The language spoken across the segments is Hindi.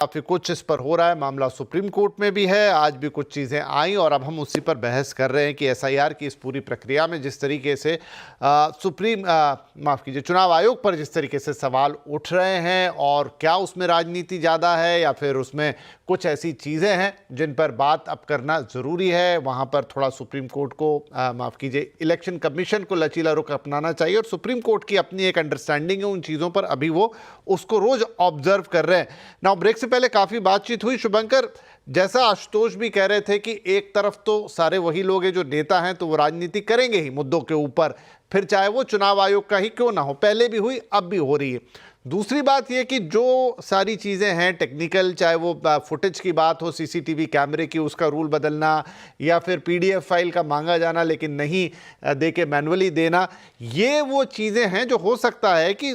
काफ़ी कुछ इस पर हो रहा है, मामला सुप्रीम कोर्ट में भी है, आज भी कुछ चीज़ें आई और अब हम उसी पर बहस कर रहे हैं कि एसआईआर की इस पूरी प्रक्रिया में जिस तरीके से माफ़ कीजिए, चुनाव आयोग पर जिस तरीके से सवाल उठ रहे हैं और क्या उसमें राजनीति ज़्यादा है या फिर उसमें कुछ ऐसी चीज़ें हैं जिन पर बात अब करना ज़रूरी है। वहाँ पर थोड़ा सुप्रीम कोर्ट को माफ़ कीजिए, इलेक्शन कमीशन को लचीला रुख अपनाना चाहिए और सुप्रीम कोर्ट की अपनी एक अंडरस्टैंडिंग है उन चीज़ों पर, अभी वो उसको रोज़ ऑब्जर्व कर रहे हैं। नाउ ब्रेक से पहले काफ़ी बातचीत हुई शुभंकर, जैसा आशुतोष भी कह रहे थे कि एक तरफ तो सारे वही लोग हैं जो नेता हैं, तो वो राजनीति करेंगे ही मुद्दों के ऊपर, फिर चाहे वो चुनाव आयोग का ही क्यों ना हो, पहले भी हुई अब भी हो रही है। दूसरी बात यह कि जो सारी चीज़ें हैं टेक्निकल, चाहे वो फुटेज की बात हो, सीसीटीवी कैमरे की, उसका रूल बदलना या फिर पीडीएफ फाइल का मांगा जाना लेकिन नहीं दे के मैनुअली देना, ये वो चीज़ें हैं जो हो सकता है कि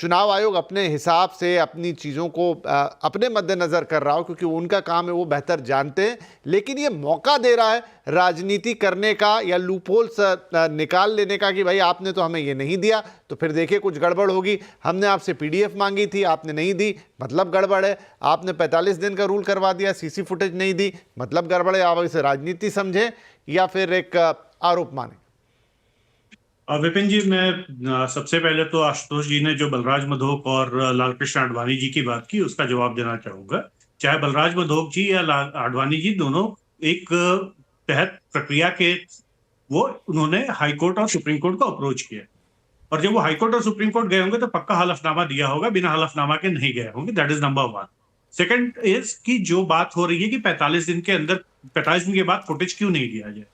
चुनाव आयोग अपने हिसाब से अपनी चीज़ों को अपने मद्देनज़र कर रहा हो क्योंकि उनका काम है, वो बेहतर जानते हैं, लेकिन ये मौका दे रहा है राजनीति करने का या लूपहोल्स निकाल लेने का कि भाई आपने तो हमें ये नहीं दिया तो फिर देखिए कुछ गड़बड़ होगी, हमने आपसे पीडीएफ मांगी थी आपने नहीं दी मतलब गड़बड़ है, आपने 45 दिन का रूल करवा दिया सीसी फुटेज नहीं दी मतलब गड़बड़ है। आप इसे राजनीति समझें या फिर एक आरोप माने? विपिन जी, मैं सबसे पहले तो आशुतोष जी ने जो बलराज मधोक और लालकृष्ण आडवाणी जी की बात की उसका जवाब देना चाहूंगा। चाहे बलराज मधोक जी या आडवाणी जी दोनों एक तहत प्रक्रिया के वो उन्होंने हाईकोर्ट और सुप्रीम कोर्ट को अप्रोच किया और जब वो हाईकोर्ट और सुप्रीम कोर्ट गए होंगे तो पक्का हलफनामा दिया होगा, बिना हलफनामा के नहीं गए होंगे। That is number one. Second is कि जो बात हो रही है कि 45 दिन के अंदर 45 दिन के बाद फुटेज क्यों नहीं दिया जाए,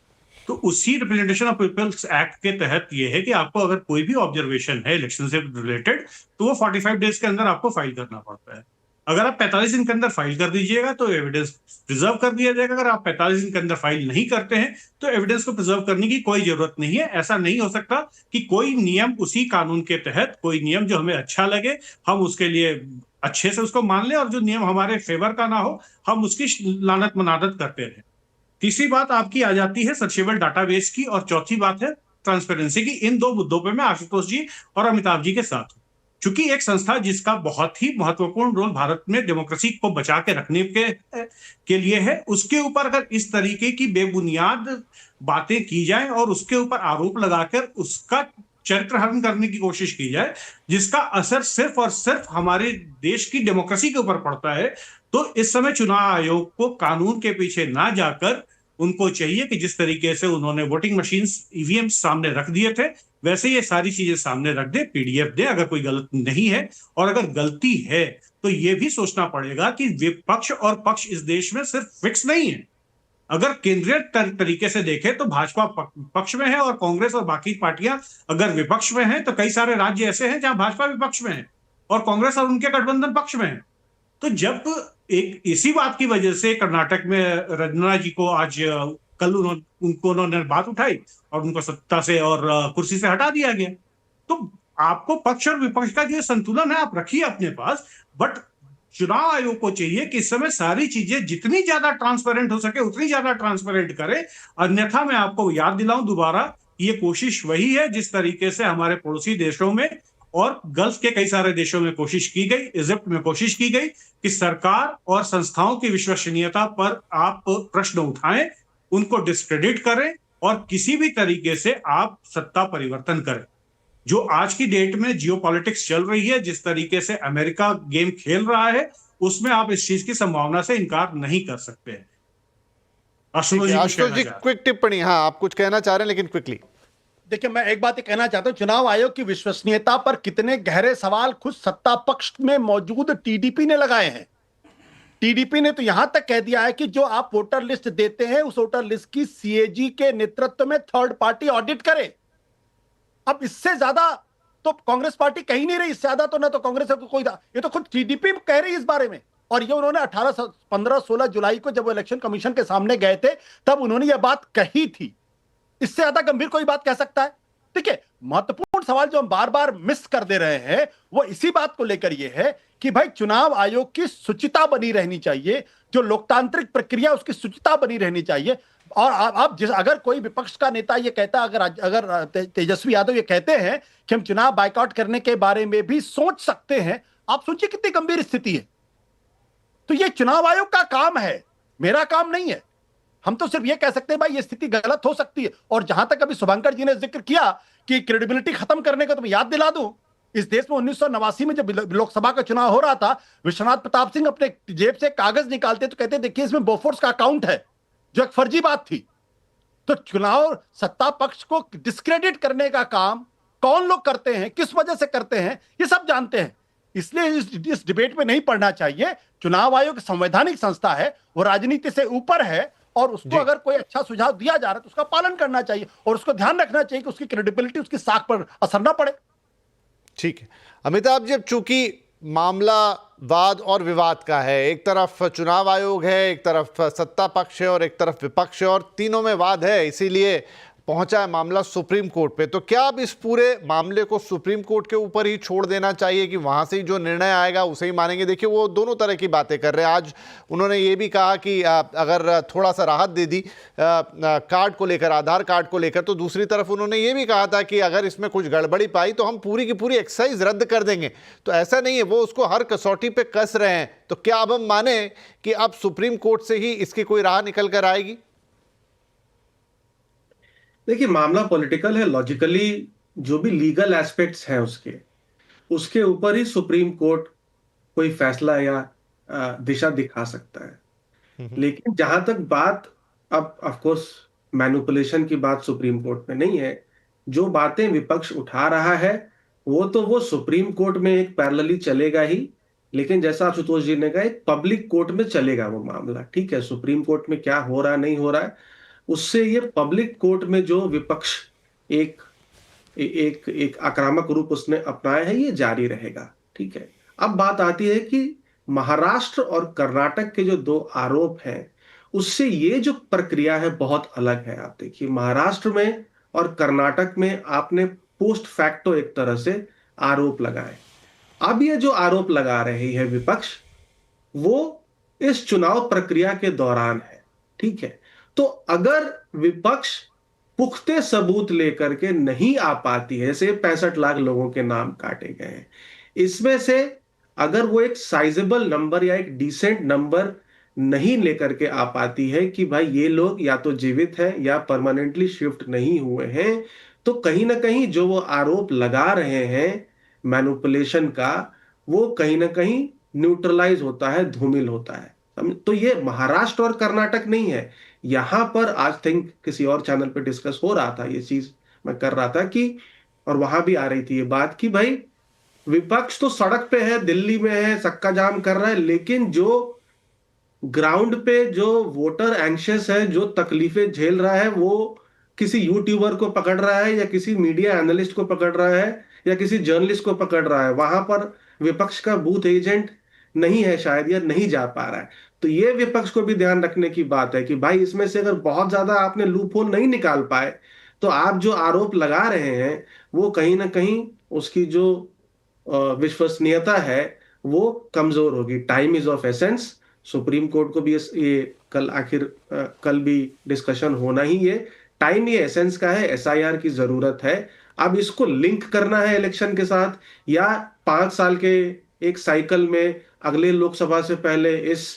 तो उसी रिप्रेजेंटेशन ऑफ पीपल्स एक्ट के तहत ये है कि आपको अगर कोई भी ऑब्जर्वेशन है इलेक्शन से रिलेटेड तो वो 45 डेज के अंदर आपको फाइल करना पड़ता है। अगर आप 45 दिन के अंदर फाइल कर दीजिएगा तो एविडेंस प्रिजर्व कर दिया जाएगा। अगर आप 45 दिन के अंदर फाइल नहीं करते हैं तो एविडेंस को प्रिजर्व करने की कोई जरूरत नहीं है। ऐसा नहीं हो सकता कि कोई नियम उसी कानून के तहत, कोई नियम जो हमें अच्छा लगे हम उसके लिए अच्छे से उसको मान लें और जो नियम हमारे फेवर का ना हो हम उसकी लानत मनादत करते रहें। तीसरी बात आपकी आ जाती है सर्चेबल डाटाबेस की और चौथी बात है ट्रांसपेरेंसी की। इन दो मुद्दों पे मैं आशुतोष जी और अमिताभ जी के साथ हूं। चूंकि एक संस्था जिसका बहुत ही महत्वपूर्ण रोल भारत में डेमोक्रेसी को बचा के रखने के लिए है, उसके ऊपर अगर इस तरीके की बेबुनियाद बातें की जाए और उसके ऊपर आरोप लगाकर उसका चरित्र हरण करने की कोशिश की जाए जिसका असर सिर्फ और सिर्फ हमारे देश की डेमोक्रेसी के ऊपर पड़ता है, तो इस समय चुनाव आयोग को कानून के पीछे ना जाकर उनको चाहिए कि जिस तरीके से उन्होंने वोटिंग मशीन ईवीएम सामने रख दिए थे वैसे ये सारी चीजें सामने रख दे, पीडीएफ दे अगर कोई गलत नहीं है, और अगर गलती है तो ये भी सोचना पड़ेगा कि विपक्ष और पक्ष इस देश में सिर्फ फिक्स नहीं है। अगर केंद्रीय तरीके से देखें तो भाजपा पक्ष में है और कांग्रेस और बाकी पार्टियां अगर विपक्ष में हैं, तो कई सारे राज्य ऐसे हैं जहां भाजपा विपक्ष में है और कांग्रेस और उनके गठबंधन पक्ष में है। तो जब एक इसी बात की वजह से कर्नाटक में रंजना जी को आज कल उन्होंने बात उठाई और उनको सत्ता से और कुर्सी से हटा दिया गया। तो आपको पक्ष और विपक्ष का जो संतुलन है आप रखिए अपने पास, बट चुनाव आयोग को चाहिए कि इस समय सारी चीजें जितनी ज्यादा ट्रांसपेरेंट हो सके उतनी ज्यादा ट्रांसपेरेंट करे। अन्यथा मैं आपको याद दिलाऊं दोबारा, ये कोशिश वही है जिस तरीके से हमारे पड़ोसी देशों में और गल्फ के कई सारे देशों में कोशिश की गई, इजिप्ट में कोशिश की गई कि सरकार और संस्थाओं की विश्वसनीयता पर आप प्रश्न उठाएं, उनको डिस्क्रेडिट करें और किसी भी तरीके से आप सत्ता परिवर्तन करें। जो आज की डेट में जियोपॉलिटिक्स चल रही है, जिस तरीके से अमेरिका गेम खेल रहा है, उसमें आप इस चीज की संभावना से इनकार नहीं कर सकते हैं। आशुतोष जी क्विक टिप्पणी। हाँ, आप कुछ कहना चाह रहे हैं लेकिन क्विकली। देखिए, मैं एक बात ये कहना चाहता हूं, चुनाव आयोग की विश्वसनीयता पर कितने गहरे सवाल खुद सत्ता पक्ष में मौजूद टीडीपी ने लगाए हैं। टीडीपी ने तो यहां तक कह दिया है कि जो आप वोटर लिस्ट देते हैं उस वोटर लिस्ट की सीएजी के नेतृत्व में थर्ड पार्टी ऑडिट करे। अब इससे ज्यादा तो कांग्रेस पार्टी कही नहीं रही, इससे ज्यादा तो ना तो कांग्रेस को कोई, ये तो खुद टीडीपी कह रही है इस बारे में। और ये उन्होंने 18, 15, 16 जुलाई को जब वो इलेक्शन कमीशन के सामने गए थे तब उन्होंने ये बात कही थी। इससे ज्यादा गंभीर कोई बात कह सकता है? देखिए, महत्वपूर्ण सवाल जो हम बार बार मिस कर दे रहे हैं वो इसी बात को लेकर ये है कि भाई चुनाव आयोग की शुचिता बनी रहनी चाहिए, जो लोकतांत्रिक प्रक्रिया उसकी शुचिता बनी रहनी चाहिए। और आप जिस अगर कोई विपक्ष का नेता ये कहता, अगर तेजस्वी यादव ये कहते हैं कि हम चुनाव बायकॉट करने के बारे में भी सोच सकते हैं, आप सोचिए कितनी गंभीर स्थिति है। ये चुनाव आयोग का काम है, मेरा काम नहीं है। हम तो सिर्फ ये कह सकते हैं भाई ये स्थिति गलत हो सकती है। और जहां तक अभी शुभंकर जी ने जिक्र किया कि क्रेडिबिलिटी खत्म करने का, तो मैं याद दिला दूं, इस देश में 1989 में जब लोकसभा का चुनाव हो रहा था, विश्वनाथ प्रताप सिंह अपने जेब से कागज निकालते तो कहते देखिए इसमें बोफोर्स का अकाउंट है, जो एक फर्जी बात थी। तो चुनाव सत्ता पक्ष को डिस्क्रेडिट करने का काम कौन लोग करते हैं, किस वजह से करते हैं, ये सब जानते हैं। इसलिए इस डिबेट में नहीं पड़ना चाहिए। चुनाव आयोग संवैधानिक संस्था है, वो राजनीति से ऊपर है, और उसको अगर कोई अच्छा सुझाव दिया जा रहा है तो उसका पालन करना चाहिए, और उसको ध्यान रखना चाहिए कि उसकी क्रेडिबिलिटी, उसकी साख पर असर ना पड़े। ठीक है अमिताभ जी, अब चूंकि मामला वाद और विवाद का है, एक तरफ चुनाव आयोग है, एक तरफ सत्ता पक्ष है और एक तरफ विपक्ष है, और तीनों में वाद है, इसीलिए पहुंचा है मामला सुप्रीम कोर्ट पे। तो क्या अब इस पूरे मामले को सुप्रीम कोर्ट के ऊपर ही छोड़ देना चाहिए कि वहां से ही जो निर्णय आएगा उसे ही मानेंगे? देखिए वो दोनों तरह की बातें कर रहे हैं। आज उन्होंने ये भी कहा कि अगर थोड़ा सा राहत दे दी कार्ड को लेकर, आधार कार्ड को लेकर, तो दूसरी तरफ उन्होंने ये भी कहा था कि अगर इसमें कुछ गड़बड़ी पाई तो हम पूरी की पूरी एक्सरसाइज रद्द कर देंगे। तो ऐसा नहीं है, वो उसको हर कसौटी पे कस रहे हैं। तो क्या अब हम माने कि अब सुप्रीम कोर्ट से ही इसकी कोई राह निकल कर आएगी? देखिए मामला पॉलिटिकल है, लॉजिकली जो भी लीगल एस्पेक्ट्स हैं उसके ऊपर ही सुप्रीम कोर्ट कोई फैसला या दिशा दिखा सकता है। लेकिन जहां तक बात, अब ऑफ कोर्स मैनिपुलेशन की बात सुप्रीम कोर्ट में नहीं है। जो बातें विपक्ष उठा रहा है वो सुप्रीम कोर्ट में एक पैरेलली चलेगा ही, लेकिन जैसा आशुतोष जी ने कहा एक पब्लिक कोर्ट में चलेगा वो मामला। ठीक है, सुप्रीम कोर्ट में क्या हो रहा है नहीं हो रहा है, उससे ये पब्लिक कोर्ट में जो विपक्ष एक आक्रामक रूप उसने अपनाया है ये जारी रहेगा। ठीक है, अब बात आती है कि महाराष्ट्र और कर्नाटक के जो दो आरोप हैं उससे ये जो प्रक्रिया है बहुत अलग है। आप देखिए महाराष्ट्र में और कर्नाटक में आपने पोस्ट फैक्टो एक तरह से आरोप लगाए। अब ये जो आरोप लगा रही है विपक्ष वो इस चुनाव प्रक्रिया के दौरान है। ठीक है, तो अगर विपक्ष पुख्ते सबूत लेकर के नहीं आ पाती है, जैसे 65 लाख लोगों के नाम काटे गए हैं, इसमें से अगर वो एक साइजेबल नंबर या एक डिसेंट नंबर नहीं लेकर के आ पाती है कि भाई ये लोग या तो जीवित हैं या परमानेंटली शिफ्ट नहीं हुए हैं, तो कहीं ना कहीं जो वो आरोप लगा रहे हैं मैनिपुलेशन का, वो कहीं ना कहीं न्यूट्रलाइज होता है, धूमिल होता है। तो ये महाराष्ट्र और कर्नाटक नहीं है। यहां पर आज थिंक किसी और चैनल पे डिस्कस हो रहा था, ये चीज मैं कर रहा था कि, और वहां भी आ रही थी ये बात कि भाई विपक्ष तो सड़क पे है, दिल्ली में है, सक्का जाम कर रहा है, लेकिन जो ग्राउंड पे जो वोटर एंशियस है, जो तकलीफें झेल रहा है, वो किसी यूट्यूबर को पकड़ रहा है या किसी मीडिया एनालिस्ट को पकड़ रहा है या किसी जर्नलिस्ट को पकड़ रहा है। वहां पर विपक्ष का बूथ एजेंट नहीं है शायद, या नहीं जा पा रहा है। तो ये विपक्ष को भी ध्यान रखने की बात है कि भाई इसमें से अगर बहुत ज्यादा आपने लूप होल नहीं निकाल पाए तो आप जो आरोप लगा रहे हैं वो कहीं ना कहीं उसकी जो विश्वसनीयता है वो कमजोर होगी। Time is of essence. Supreme court को भी ये कल भी डिस्कशन होना ही है। टाइम ये एसेंस का है, एसआईआर की जरूरत है। अब इसको लिंक करना है इलेक्शन के साथ, या 5 साल के एक साइकिल में अगले लोकसभा से पहले इस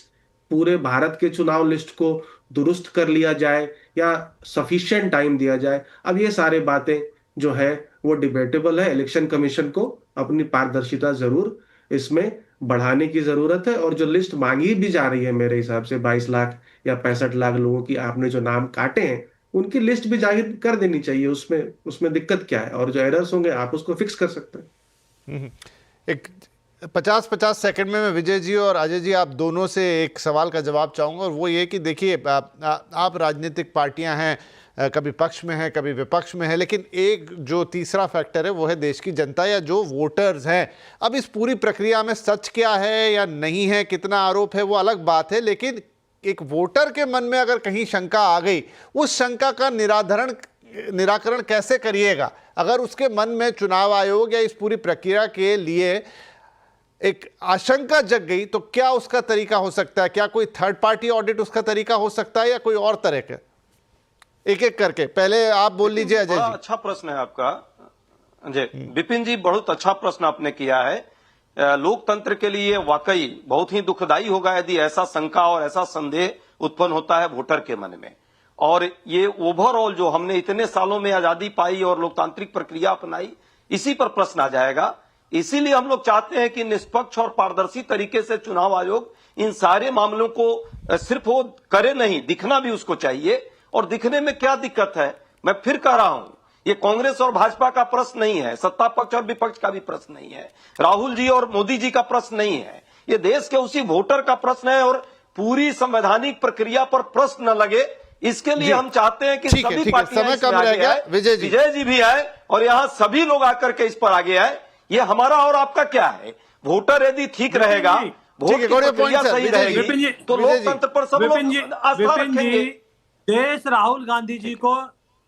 पूरे भारत के चुनाव लिस्ट को दुरुस्त कर लिया जाए या सफिशिएंट टाइम दिया जाए। अब ये सारे बातें जो है वो डिबेटेबल है। इलेक्शन कमीशन को अपनी पारदर्शिता जरूर इसमें बढ़ाने की जरूरत है, और जो लिस्ट मांगी भी जा रही है मेरे हिसाब से 22 लाख या 65 लाख लोगों की आपने जो नाम काटे हैं उनकी लिस्ट भी जाहिर कर देनी चाहिए। उसमें दिक्कत क्या है, और जो एरर्स होंगे आप उसको फिक्स कर सकते हैं। एक 50-50 सेकंड में मैं विजय जी और अजय जी आप दोनों से एक सवाल का जवाब चाहूँगा, और वो ये कि देखिए आप राजनीतिक पार्टियां हैं, कभी पक्ष में है कभी विपक्ष में है, लेकिन एक जो तीसरा फैक्टर है वो है देश की जनता या जो वोटर्स हैं। अब इस पूरी प्रक्रिया में सच क्या है या नहीं है, कितना आरोप है वो अलग बात है, लेकिन एक वोटर के मन में अगर कहीं शंका आ गई, उस शंका का निराकरण कैसे करिएगा? अगर उसके मन में चुनाव आयोग या इस पूरी प्रक्रिया के लिए एक आशंका जग गई तो क्या उसका तरीका हो सकता है? क्या कोई थर्ड पार्टी ऑडिट उसका तरीका हो सकता है या कोई और तरह का? एक एक करके पहले आप बोल लीजिए अजय जी। अच्छा प्रश्न है आपका अजय। विपिन जी बहुत अच्छा प्रश्न आपने किया है लोकतंत्र के लिए वाकई बहुत ही दुखदाई होगा यदि ऐसा शंका और ऐसा संदेह उत्पन्न होता है वोटर के मन में। और ये ओवरऑल जो हमने इतने सालों में आजादी पाई और लोकतांत्रिक प्रक्रिया अपनाई, इसी पर प्रश्न आ जाएगा। इसीलिए हम लोग चाहते हैं कि निष्पक्ष और पारदर्शी तरीके से चुनाव आयोग इन सारे मामलों को सिर्फ वो करे नहीं, दिखना भी उसको चाहिए। और दिखने में क्या दिक्कत है, मैं फिर कह रहा हूं, ये कांग्रेस और भाजपा का प्रश्न नहीं है, सत्ता पक्ष और विपक्ष का भी प्रश्न नहीं है, राहुल जी और मोदी जी का प्रश्न नहीं है, ये देश के उसी वोटर का प्रश्न है। और पूरी संवैधानिक प्रक्रिया पर प्रश्न न लगे, इसके लिए हम चाहते हैं कि सभी पार्टियां समय कम रह गया, विजय जी भी आए और यहाँ सभी लोग आकर के इस पर आगे आए। ये हमारा और आपका क्या है, वोटर यदि ठीक रहेगा, वोट की प्रक्रिया सही रहेगी तो लोकतंत्र पर सब लोग आस्था रखेंगे। देश राहुल गांधी जी को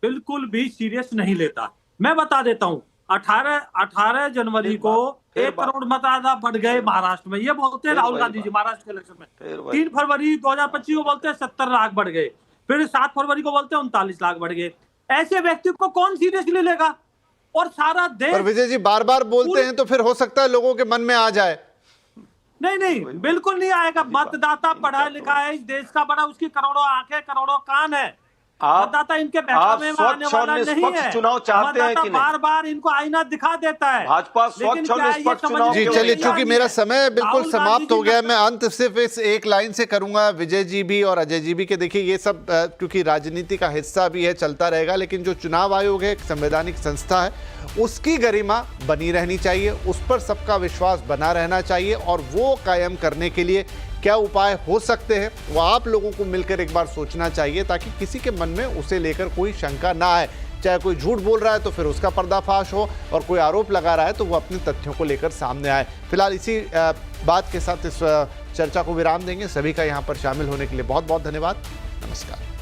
बिल्कुल भी सीरियस नहीं लेता। मैं बता देता हूं, 18 जनवरी को 1 करोड़ मतदाता बढ़ गए महाराष्ट्र में, ये बोलते हैं राहुल गांधी जी महाराष्ट्र के इलेक्शन में। 3 फरवरी 2025 को बोलते हैं 70 लाख बढ़ गए, फिर 7 फरवरी को बोलते हैं 39 लाख बढ़ गए। ऐसे व्यक्ति को कौन सीरियसली लेगा? और सारा देश। पर विजय जी बार बार बोलते हैं तो फिर हो सकता है लोगों के मन में आ जाए। नहीं, बिल्कुल नहीं आएगा। मतदाता पढ़ा लिखा है, इस देश का बड़ा, उसकी करोड़ों आंखें करोड़ों कान है। मतदाता इनके बहकावे में आने वाला नहीं है। चुनाव चाहते हैं कि नहीं? बार बार इनको आईना दिखा देता है भाजपा स्वच्छ और निष्पक्ष चुनाव। जी चलिए, चूंकि मेरा समय बिल्कुल समाप्त हो गया, मैं अंत सिर्फ इस एक लाइन से करूंगा विजय जी भी और अजय जी भी, कि देखिए ये सब क्योंकि राजनीति का हिस्सा भी है, चलता रहेगा, लेकिन जो चुनाव आयोग है एक संवैधानिक संस्था है, उसकी गरिमा बनी रहनी चाहिए, उस पर सबका विश्वास बना रहना चाहिए। और वो कायम करने के लिए क्या उपाय हो सकते हैं वो आप लोगों को मिलकर एक बार सोचना चाहिए, ताकि किसी के मन में उसे लेकर कोई शंका ना आए। चाहे कोई झूठ बोल रहा है तो फिर उसका पर्दाफाश हो, और कोई आरोप लगा रहा है तो वो अपने तथ्यों को लेकर सामने आए। फिलहाल इसी बात के साथ इस चर्चा को विराम देंगे। सभी का यहाँ पर शामिल होने के लिए बहुत बहुत धन्यवाद। नमस्कार।